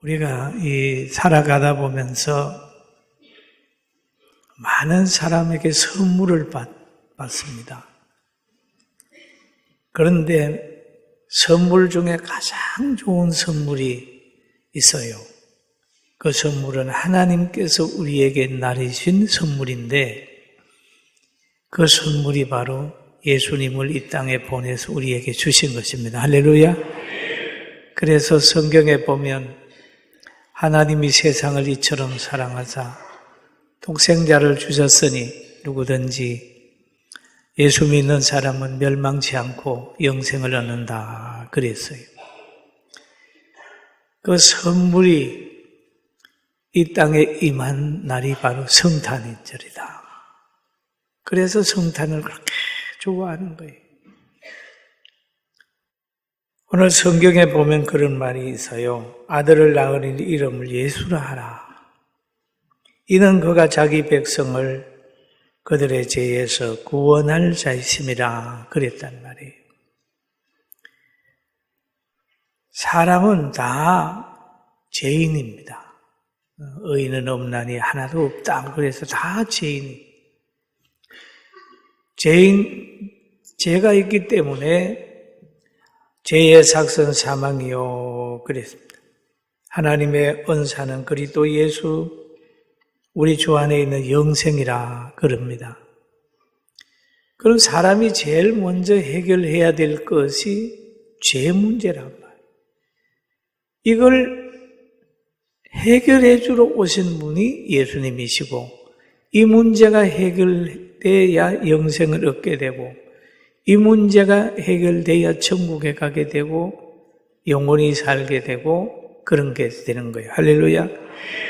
우리가 살아가다 보면서 많은 사람에게 선물을 받습니다. 그런데 선물 중에 가장 좋은 선물이 있어요. 그 선물은 하나님께서 우리에게 나르신 선물인데 그 선물이 바로 예수님을 이 땅에 보내서 우리에게 주신 것입니다. 할렐루야. 그래서 성경에 보면 하나님이 세상을 이처럼 사랑하사 독생자를 주셨으니 누구든지 예수 믿는 사람은 멸망치 않고 영생을 얻는다 그랬어요. 그 선물이 이 땅에 임한 날이 바로 성탄절이다. 그래서 성탄을 그렇게 좋아하는 거예요. 오늘 성경에 보면 그런 말이 있어요. 아들을 낳으니 이름을 예수라 하라. 이는 그가 자기 백성을 그들의 죄에서 구원할 자이심이라 그랬단 말이에요. 사람은 다 죄인입니다. 의인은 없나니 하나도 없다. 그래서 다 죄인이. 죄가 있기 때문에 죄의 삭은 사망이요 그랬습니다. 하나님의 은사는 그리스도 예수 우리 주 안에 있는 영생이라 그럽니다. 그럼 사람이 제일 먼저 해결해야 될 것이 죄 문제란 말이에요. 이걸 해결해 주러 오신 분이 예수님이시고 이 문제가 해결돼야 영생을 얻게 되고 이 문제가 해결돼야 천국에 가게 되고 영원히 살게 되고 그런 게 되는 거예요. 할렐루야.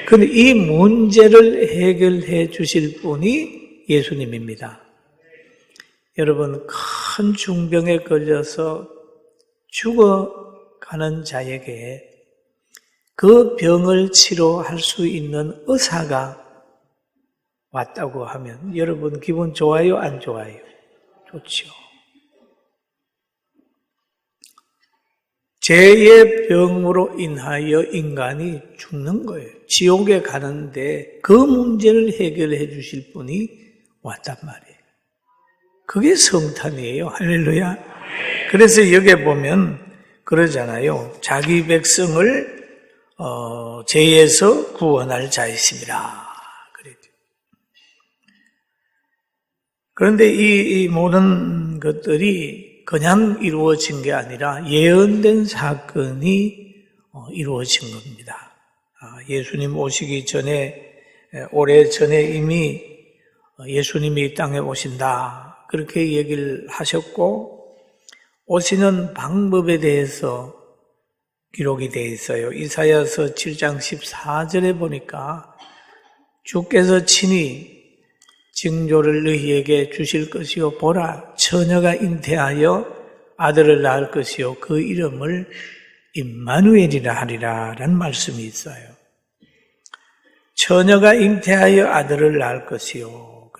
그런데 이 문제를 해결해 주실 분이 예수님입니다. 여러분, 큰 중병에 걸려서 죽어가는 자에게 그 병을 치료할 수 있는 의사가 왔다고 하면 여러분 기분 좋아요? 안 좋아요? 좋죠. 죄의 병으로 인하여 인간이 죽는 거예요. 지옥에 가는데 그 문제를 해결해 주실 분이 왔단 말이에요. 그게 성탄이에요. 할렐루야. 그래서 여기에 보면 그러잖아요. 자기 백성을 죄에서 구원할 자이심이라. 그런데 이 모든 것들이 그냥 이루어진 게 아니라 예언된 사건이 이루어진 겁니다. 예수님 오시기 전에, 오래전에 이미 예수님이 이 땅에 오신다. 그렇게 얘기를 하셨고, 오시는 방법에 대해서 기록이 되어 있어요. 이사야서 7장 14절에 보니까 주께서 친히 징조를 너희에게 주실 것이요 보라 처녀가 잉태하여 아들을 낳을 것이요 그 이름을 임마누엘이라 하리라 라는 말씀이 있어요. 처녀가 잉태하여 아들을 낳을 것이요.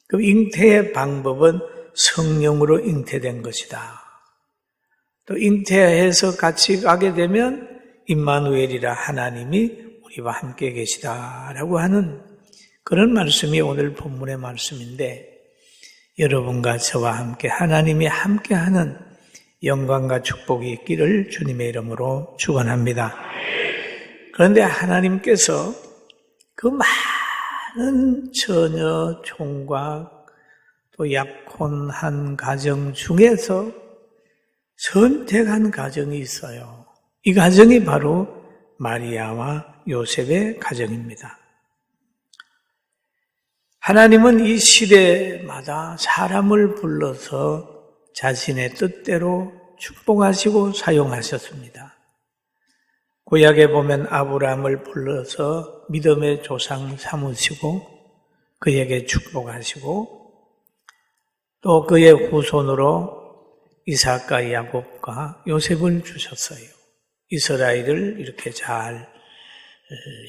그 잉태의 방법은 성령으로 잉태된 것이다. 또 잉태해서 같이 가게 되면 임마누엘이라 하나님이 우리와 함께 계시다라고 하는 그런 말씀이 오늘 본문의 말씀인데 여러분과 저와 함께 하나님이 함께하는 영광과 축복이 있기를 주님의 이름으로 축원합니다. 그런데 하나님께서 그 많은 처녀, 총각, 또 약혼한 가정 중에서 선택한 가정이 있어요. 이 가정이 바로 마리아와 요셉의 가정입니다. 하나님은 이 시대마다 사람을 불러서 자신의 뜻대로 축복하시고 사용하셨습니다. 구약에 보면 아브라함을 불러서 믿음의 조상 삼으시고 그에게 축복하시고 또 그의 후손으로 이삭과 야곱과 요셉을 주셨어요. 이스라엘을 이렇게 잘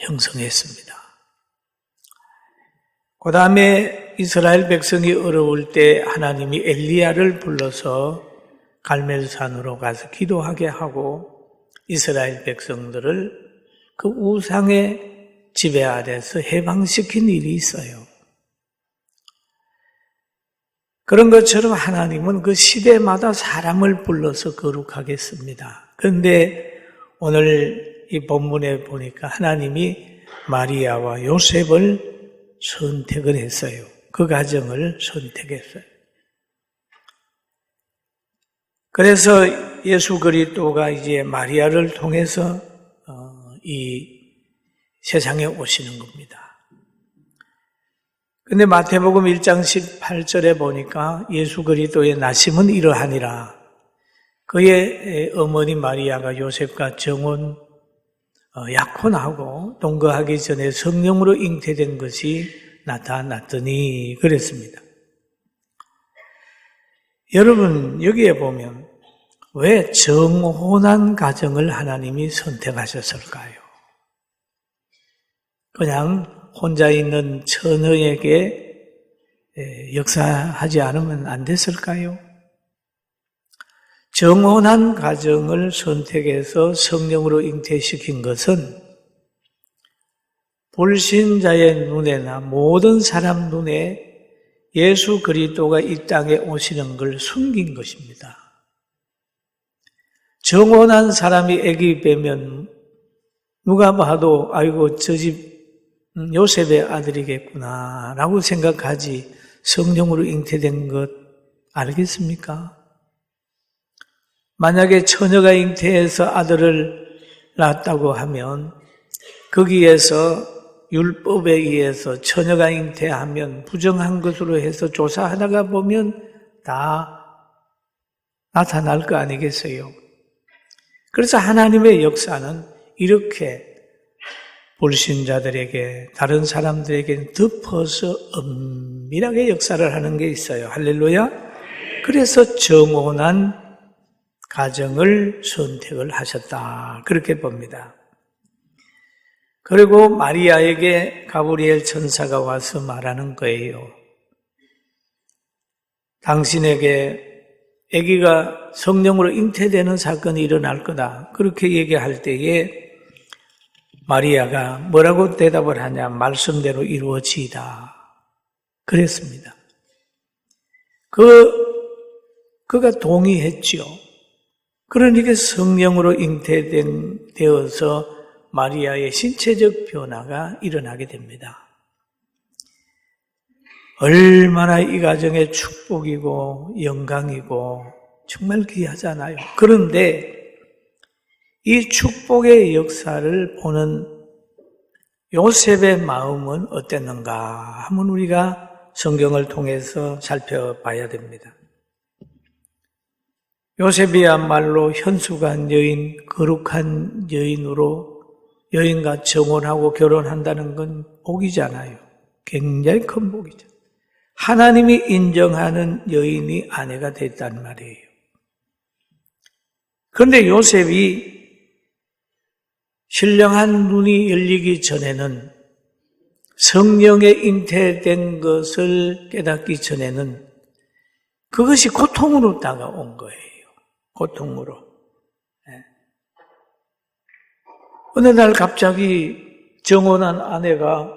형성했습니다. 그 다음에 이스라엘 백성이 어려울 때 하나님이 엘리야를 불러서 갈멜산으로 가서 기도하게 하고 이스라엘 백성들을 그 우상의 지배 아래서 해방시킨 일이 있어요. 그런 것처럼 하나님은 그 시대마다 사람을 불러서 거룩하게 씁니다. 그런데 오늘 이 본문에 보니까 하나님이 마리아와 요셉을 선택을 했어요. 그 가정을 선택했어요. 그래서 예수 그리스도가 이제 마리아를 통해서 이 세상에 오시는 겁니다. 근데 마태복음 1장 18절에 보니까 예수 그리스도의 나심은 이러하니라. 그의 어머니 마리아가 요셉과 정혼 약혼하고 동거하기 전에 성령으로 잉태된 것이 나타났더니 그랬습니다. 여러분 여기에 보면 왜 정혼한 가정을 하나님이 선택하셨을까요? 그냥 혼자 있는 처녀에게 역사하지 않으면 안 됐을까요? 정혼한 가정을 선택해서 성령으로 잉태시킨 것은 불신자의 눈에나 모든 사람 눈에 예수 그리스도가 이 땅에 오시는 걸 숨긴 것입니다. 정혼한 사람이 아기 빼면 누가 봐도 아이고 저 집 요셉의 아들이겠구나 라고 생각하지 성령으로 잉태된 것 알겠습니까? 만약에 처녀가 잉태해서 아들을 낳았다고 하면 거기에서 율법에 의해서 처녀가 잉태하면 부정한 것으로 해서 조사하다가 보면 다 나타날 거 아니겠어요? 그래서 하나님의 역사는 이렇게 불신자들에게 다른 사람들에게 덮어서 은밀하게 역사를 하는 게 있어요. 할렐루야. 그래서 정혼한 가정을 선택을 하셨다. 그렇게 봅니다. 그리고 마리아에게 가브리엘 천사가 와서 말하는 거예요. 당신에게 아기가 성령으로 잉태되는 사건이 일어날 거다. 그렇게 얘기할 때에 마리아가 뭐라고 대답을 하냐? 말씀대로 이루어지이다. 그랬습니다. 그가 동의했죠. 그러니까 성령으로 잉태되어서 마리아의 신체적 변화가 일어나게 됩니다. 얼마나 이 가정의 축복이고 영광이고 정말 귀하잖아요. 그런데 이 축복의 역사를 보는 요셉의 마음은 어땠는가 하면 우리가 성경을 통해서 살펴봐야 됩니다. 요셉이야말로 현숙한 여인, 거룩한 여인으로 여인과 정혼하고 결혼한다는 건 복이잖아요. 굉장히 큰 복이죠. 하나님이 인정하는 여인이 아내가 됐단 말이에요. 그런데 요셉이 신령한 눈이 열리기 전에는 성령에 잉태된 것을 깨닫기 전에는 그것이 고통으로 다가온 거예요. 고통으로. 어느 날 갑자기 정혼한 아내가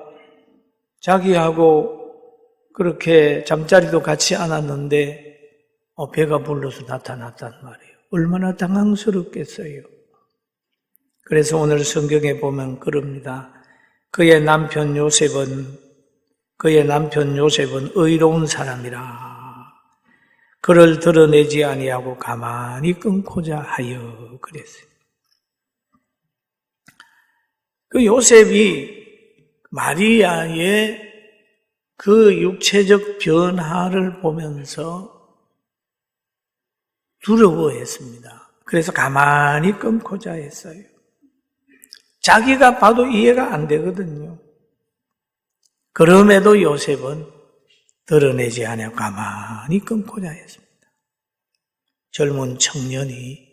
자기하고 그렇게 잠자리도 같이 않았는데 배가 불러서 나타났단 말이에요. 얼마나 당황스럽겠어요. 그래서 오늘 성경에 보면 그럽니다. 그의 남편 요셉은 의로운 사람이라. 그를 드러내지 아니하고 가만히 끊고자 하여 그랬어요. 그 요셉이 마리아의 그 육체적 변화를 보면서 두려워했습니다. 그래서 가만히 끊고자 했어요. 자기가 봐도 이해가 안 되거든요. 그럼에도 요셉은 드러내지 않고 가만히 끊고자 했습니다. 젊은 청년이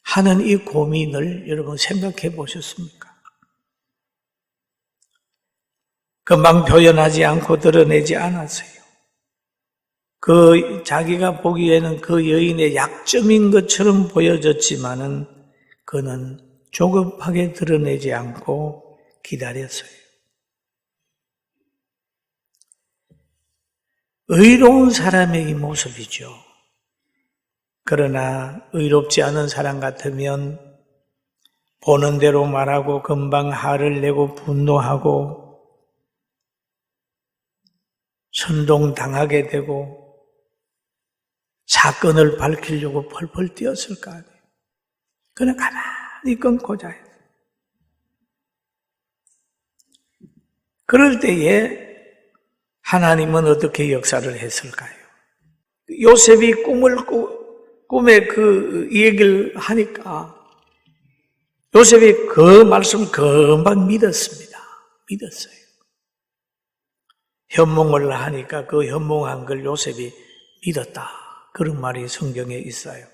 하는 이 고민을 여러분 생각해 보셨습니까? 금방 표현하지 않고 드러내지 않았어요. 자기가 보기에는 그 여인의 약점인 것처럼 보여졌지만은 그는 조급하게 드러내지 않고 기다렸어요. 의로운 사람의 이 모습이죠. 그러나 의롭지 않은 사람 같으면 보는 대로 말하고 금방 화를 내고 분노하고 선동당하게 되고 사건을 밝히려고 펄펄 뛰었을 거 아니에요. 그냥 가만히 끊고자 해요. 그럴 때에 하나님은 어떻게 역사를 했을까요? 요셉이 꿈에 그 얘기를 하니까 요셉이 그 말씀을 금방 믿었습니다. 믿었어요. 현몽을 하니까 그 현몽한 걸 요셉이 믿었다. 그런 말이 성경에 있어요.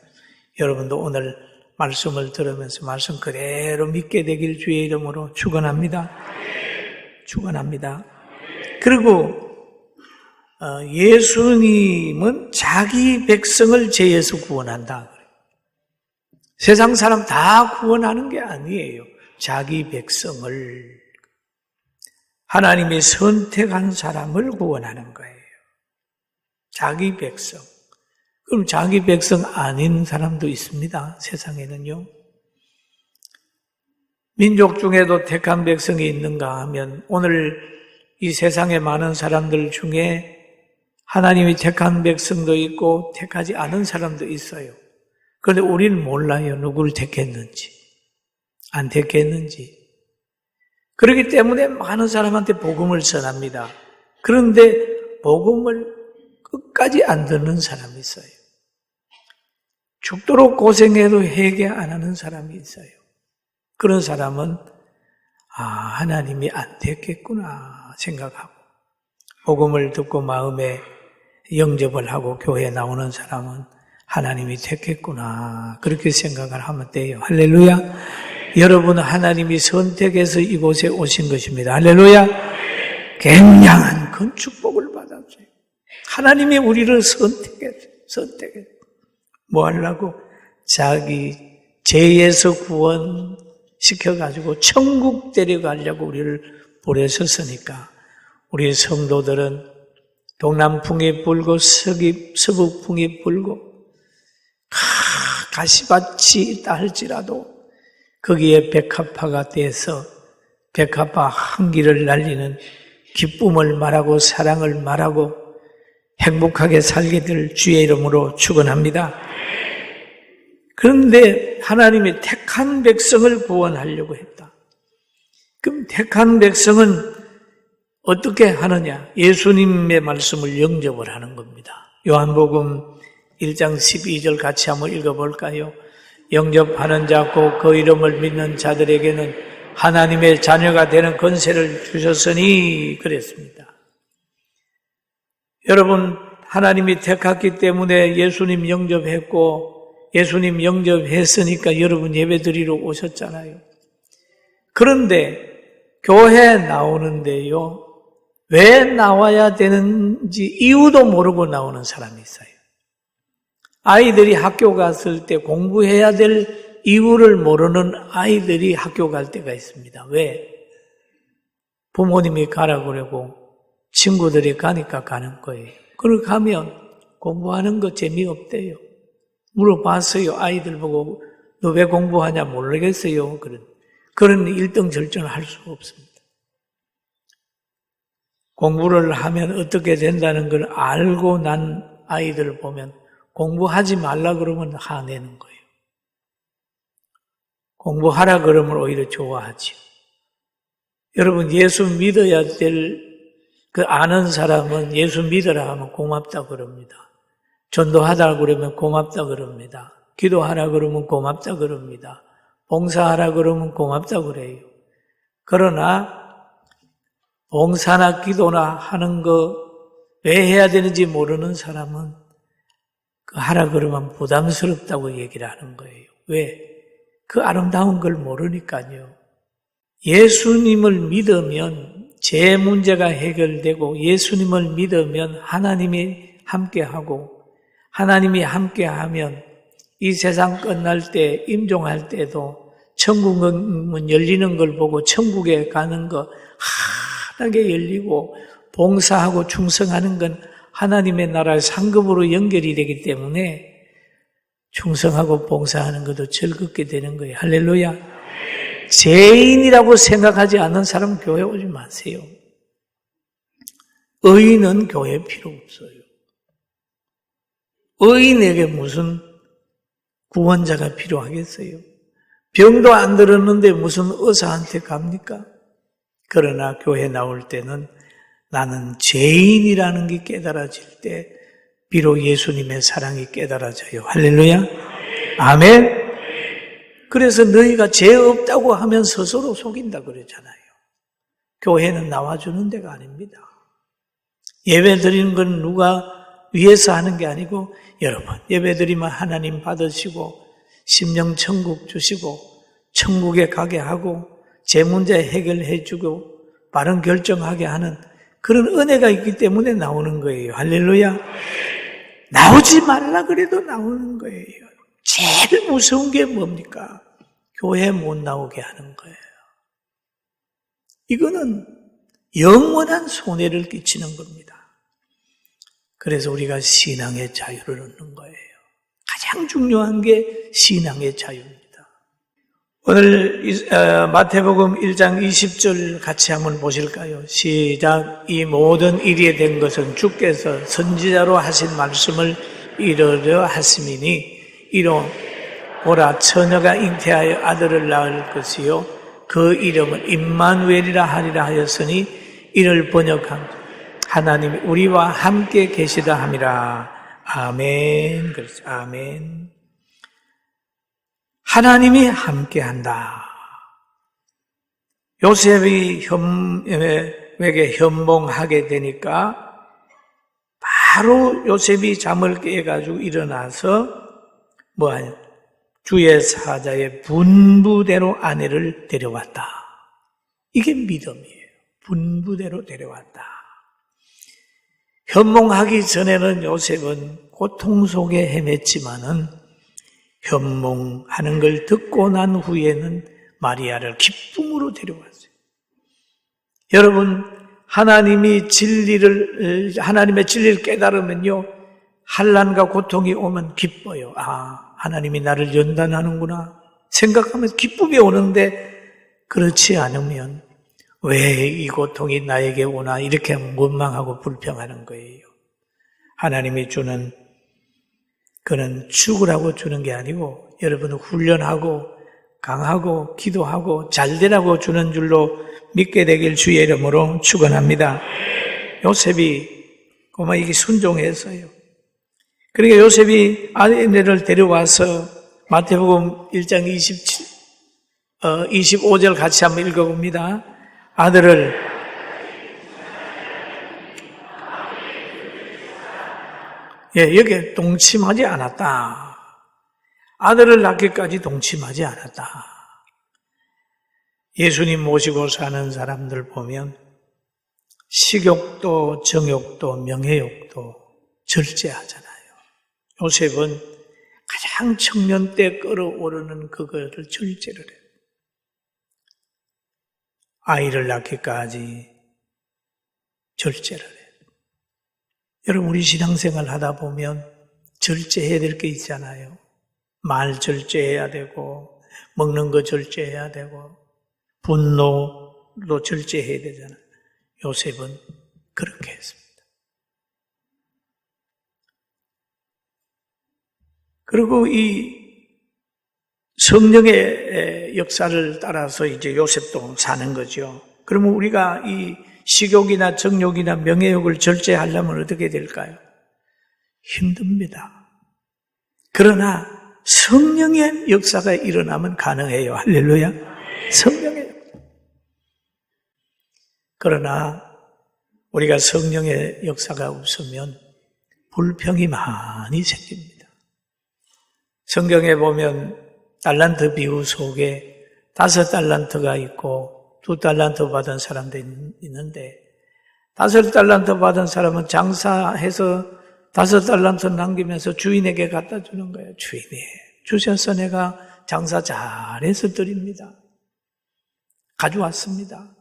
여러분도 오늘 말씀을 들으면서 말씀 그대로 믿게 되길 주의 이름으로 축원합니다. 축원합니다. 그리고 예수님은 자기 백성을 죄에서 구원한다. 세상 사람 다 구원하는 게 아니에요. 자기 백성을, 하나님이 선택한 사람을 구원하는 거예요. 자기 백성. 그럼 자기 백성 아닌 사람도 있습니다. 세상에는요. 민족 중에도 택한 백성이 있는가 하면 오늘 이 세상에 많은 사람들 중에 하나님이 택한 백성도 있고 택하지 않은 사람도 있어요. 그런데 우리는 몰라요. 누구를 택했는지, 안 택했는지. 그렇기 때문에 많은 사람한테 복음을 전합니다. 그런데 복음을 끝까지 안 듣는 사람이 있어요. 죽도록 고생해도 회개 안 하는 사람이 있어요. 그런 사람은 하나님이 안 택했구나 생각하고 복음을 듣고 마음에 영접을 하고 교회에 나오는 사람은 하나님이 택했구나 그렇게 생각을 하면 돼요. 할렐루야. 여러분은 하나님이 선택해서 이곳에 오신 것입니다. 할렐루야. 굉장한 큰 축복을 받았어요. 하나님이 우리를 선택했어요. 뭐 하려고? 자기 죄에서 구원시켜가지고 천국 데려가려고 우리를 보내셨으니까 우리 성도들은 동남풍이 불고 서북풍이 불고 가시밭이 있다 할지라도 거기에 백합화가 돼서 백합화 한기를 날리는 기쁨을 말하고 사랑을 말하고 행복하게 살게 될 주의 이름으로 축원합니다. 그런데 하나님이 택한 백성을 구원하려고 했다. 그럼 택한 백성은 어떻게 하느냐? 예수님의 말씀을 영접을 하는 겁니다. 요한복음 1장 12절 같이 한번 읽어볼까요? 영접하는 자 곧 그 이름을 믿는 자들에게는 하나님의 자녀가 되는 권세를 주셨으니 그랬습니다. 여러분, 하나님이 택했기 때문에 예수님 영접했고 예수님 영접했으니까 여러분 예배드리러 오셨잖아요. 그런데 교회에 나오는데요, 왜 나와야 되는지 이유도 모르고 나오는 사람이 있어요. 아이들이 학교 갔을 때 공부해야 될 이유를 모르는 아이들이 학교 갈 때가 있습니다. 왜? 부모님이 가라 그러고 친구들이 가니까 가는 거예요. 그걸 가면 공부하는 거 재미없대요. 물어봤어요. 아이들 보고 너 왜 공부하냐 모르겠어요. 그런 일등절정을 할 수가 없습니다. 공부를 하면 어떻게 된다는 걸 알고 난 아이들을 보면 공부하지 말라 그러면 화내는 거예요. 공부하라 그러면 오히려 좋아하죠. 여러분, 예수 믿어야 될 그 아는 사람은 예수 믿으라 하면 고맙다 그럽니다. 전도하다 그러면 고맙다 그럽니다. 기도하라 그러면 고맙다 그럽니다. 봉사하라 그러면 고맙다 그래요. 그러나 봉사나 기도나 하는 거 왜 해야 되는지 모르는 사람은 그 하라 그러면 부담스럽다고 얘기를 하는 거예요. 왜? 그 아름다운 걸 모르니까요. 예수님을 믿으면 제 문제가 해결되고 예수님을 믿으면 하나님이 함께하고 하나님이 함께하면 이 세상 끝날 때 임종할 때도 천국문 열리는 걸 보고 천국에 가는 거 환하게 열리고 봉사하고 충성하는 건 하나님의 나라의 상급으로 연결이 되기 때문에 충성하고 봉사하는 것도 즐겁게 되는 거예요. 할렐루야. 죄인이라고 생각하지 않는 사람 교회 오지 마세요. 의인은 교회 필요 없어요. 의인에게 무슨 구원자가 필요하겠어요? 병도 안 들었는데 무슨 의사한테 갑니까? 그러나 교회 나올 때는 나는 죄인이라는 게 깨달아질 때 비록 예수님의 사랑이 깨달아져요. 할렐루야. 아멘. 그래서 너희가 죄 없다고 하면 스스로 속인다 그러잖아요. 교회는 나와주는 데가 아닙니다. 예배 드리는 건 누가 위해서 하는 게 아니고 여러분 예배 드리면 하나님 받으시고 심령 천국 주시고 천국에 가게 하고 제 문제 해결해 주고 바른 결정하게 하는 그런 은혜가 있기 때문에 나오는 거예요. 할렐루야. 나오지 말라 그래도 나오는 거예요. 제일 무서운 게 뭡니까? 교회 못 나오게 하는 거예요. 이거는 영원한 손해를 끼치는 겁니다. 그래서 우리가 신앙의 자유를 얻는 거예요. 가장 중요한 게 신앙의 자유입니다. 오늘 마태복음 1장 20절 같이 한번 보실까요? 시작. 이 모든 일이 된 것은 주께서 선지자로 하신 말씀을 이루려 하심이니 이로 보라 처녀가 잉태하여 아들을 낳을 것이요 그 이름은 임마누엘이라 하리라 하였으니 이를 번역한 하나님이 우리와 함께 계시다 함이라. 아멘. 그렇죠. 아멘. 하나님이 함께한다. 요셉이 에게 현몽하게 되니까 바로 요셉이 잠을 깨가지고 일어나서 주의 사자의 분부대로 아내를 데려왔다. 이게 믿음이에요. 분부대로 데려왔다. 현몽하기 전에는 요셉은 고통 속에 헤맸지만은 현몽하는 걸 듣고 난 후에는 마리아를 기쁨으로 데려왔어요. 여러분, 하나님의 진리를 깨달으면요, 환난과 고통이 오면 기뻐요. 아, 하나님이 나를 연단하는구나 생각하면 기쁨이 오는데 그렇지 않으면 왜 이 고통이 나에게 오나 이렇게 원망하고 불평하는 거예요. 하나님이 주는 그는 죽으라고 주는 게 아니고 여러분은 훈련하고 강하고 기도하고 잘되라고 주는 줄로 믿게 되길 주의 이름으로 축원합니다. 요셉이 이게 순종했어요. 그러니까 요셉이 아내를 데려와서 마태복음 1장 25절 같이 한번 읽어봅니다. 아들을 여기에 동침하지 않았다. 아들을 낳기까지 동침하지 않았다. 예수님 모시고 사는 사람들 보면 식욕도 정욕도 명예욕도 절제하잖아요. 요셉은 가장 청년 때 끌어오르는 그거를 절제를 해요. 아이를 낳기까지 절제를 해요. 여러분, 우리 신앙생활 하다 보면 절제해야 될 게 있잖아요. 말 절제해야 되고 먹는 거 절제해야 되고 분노도 절제해야 되잖아요. 요셉은 그렇게 했습니다. 그리고 이 성령의 역사를 따라서 이제 요셉도 사는 거죠. 그러면 우리가 이 식욕이나 정욕이나 명예욕을 절제하려면 어떻게 될까요? 힘듭니다. 그러나 성령의 역사가 일어나면 가능해요. 할렐루야. 성령의 역사. 그러나 우리가 성령의 역사가 없으면 불평이 많이 생깁니다. 성경에 보면 달란트 비유 속에 5달란트가 있고 2달란트 받은 사람도 있는데 5달란트 받은 사람은 장사해서 5달란트 남기면서 주인에게 갖다 주는 거예요. 주인이 주셔서 내가 장사 잘해서 드립니다. 가져왔습니다.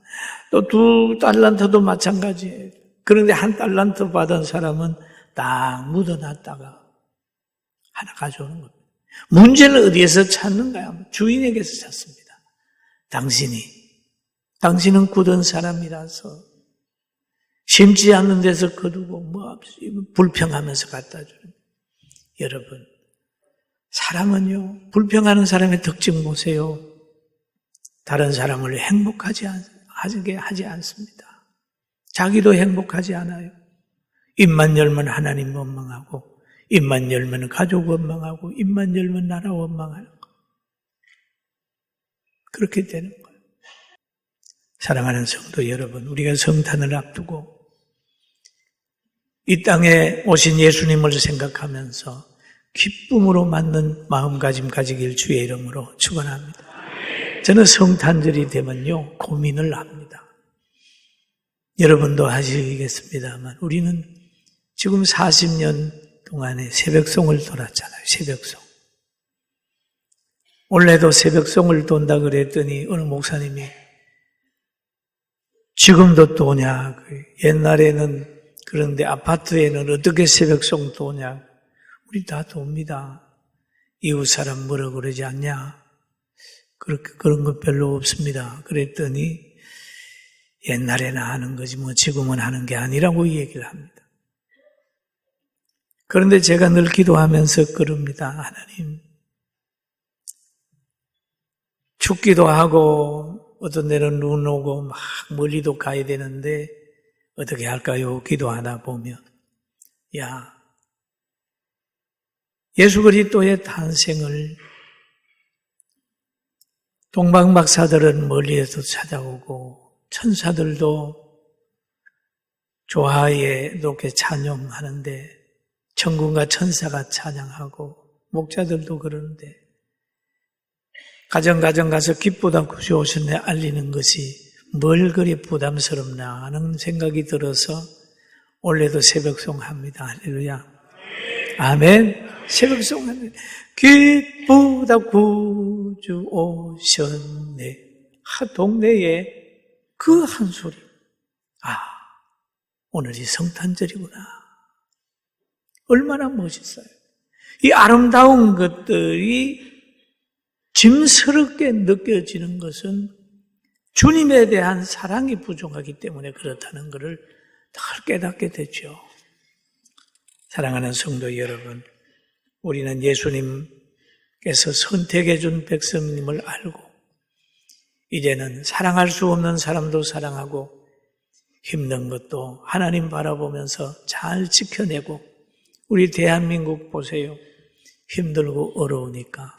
또 2달란트도 마찬가지예요. 그런데 1달란트 받은 사람은 딱 묻어놨다가 하나 가져오는 겁니다. 문제는 어디에서 찾는가요? 주인에게서 찾습니다. 당신은 굳은 사람이라서 심지 않는 데서 거두고 불평하면서 갖다 주는. 여러분, 사람은요, 불평하는 사람의 특징 보세요. 다른 사람을 행복하게 하지 않습니다. 자기도 행복하지 않아요. 입만 열면 하나님 원망하고, 입만 열면 가족 원망하고, 입만 열면 나라 원망하는 거. 그렇게 되는 거예요. 사랑하는 성도 여러분, 우리가 성탄을 앞두고 이 땅에 오신 예수님을 생각하면서 기쁨으로 맞는 마음가짐 가지길 주의 이름으로 축원합니다. 저는 성탄절이 되면요, 고민을 합니다. 여러분도 하시겠습니다만 우리는 지금 40년 동안에 새벽송을 돌았잖아요. 새벽송. 원래도 새벽송을 돈다 그랬더니 어느 목사님이 지금도 도냐? 옛날에는 그런데 아파트에는 어떻게 새벽송 도냐? 우리 다 돕니다. 이웃 사람 뭐라 그러지 않냐? 그런 거 별로 없습니다. 그랬더니 옛날에는 하는 거지 뭐 지금은 하는 게 아니라고 얘기를 합니다. 그런데 제가 늘 기도하면서 그럽니다. 하나님, 춥기도 하고 어떤 데는 눈 오고 막 멀리도 가야 되는데 어떻게 할까요? 기도하다 보면 예수 그리스도의 탄생을 동방박사들은 멀리에서 찾아오고 천사들도 조화에 높게 찬양하는데 천군과 천사가 찬양하고 목자들도 그러는데 가정 가서 기쁘다 구주오셨네 알리는 것이 뭘 그리 부담스럽나 하는 생각이 들어서 원래도 새벽송 합니다. 할렐루야. 아멘. 새벽송 합니다. 기쁘다 구주 오셨네. 동네에 그 한 소리. 오늘이 성탄절이구나. 얼마나 멋있어요. 이 아름다운 것들이 짐스럽게 느껴지는 것은 주님에 대한 사랑이 부족하기 때문에 그렇다는 것을 늘 깨닫게 되죠. 사랑하는 성도 여러분, 우리는 예수님께서 선택해 준 백성님을 알고 이제는 사랑할 수 없는 사람도 사랑하고 힘든 것도 하나님 바라보면서 잘 지켜내고 우리 대한민국 보세요. 힘들고 어려우니까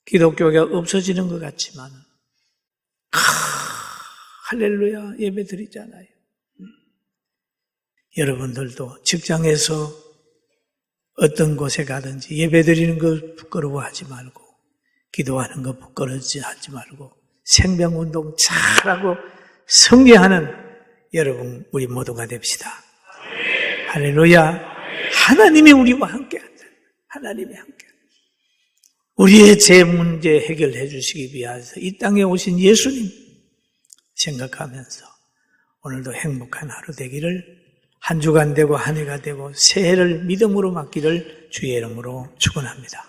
기독교가 없어지는 것 같지만 할렐루야 예배 드리잖아요. 여러분들도 직장에서 어떤 곳에 가든지 예배 드리는 거 부끄러워하지 말고 기도하는 거 부끄러워하지 말고 생명운동 잘하고 승리하는 여러분 우리 모두가 됩시다. 할렐루야. 하나님이 우리와 함께한다. 하나님이 함께. 우리의 제 문제 해결해 주시기 위해서 이 땅에 오신 예수님 생각하면서 오늘도 행복한 하루 되기를 한 주간 되고 한 해가 되고 새해를 믿음으로 맞기를 주의 이름으로 축원합니다.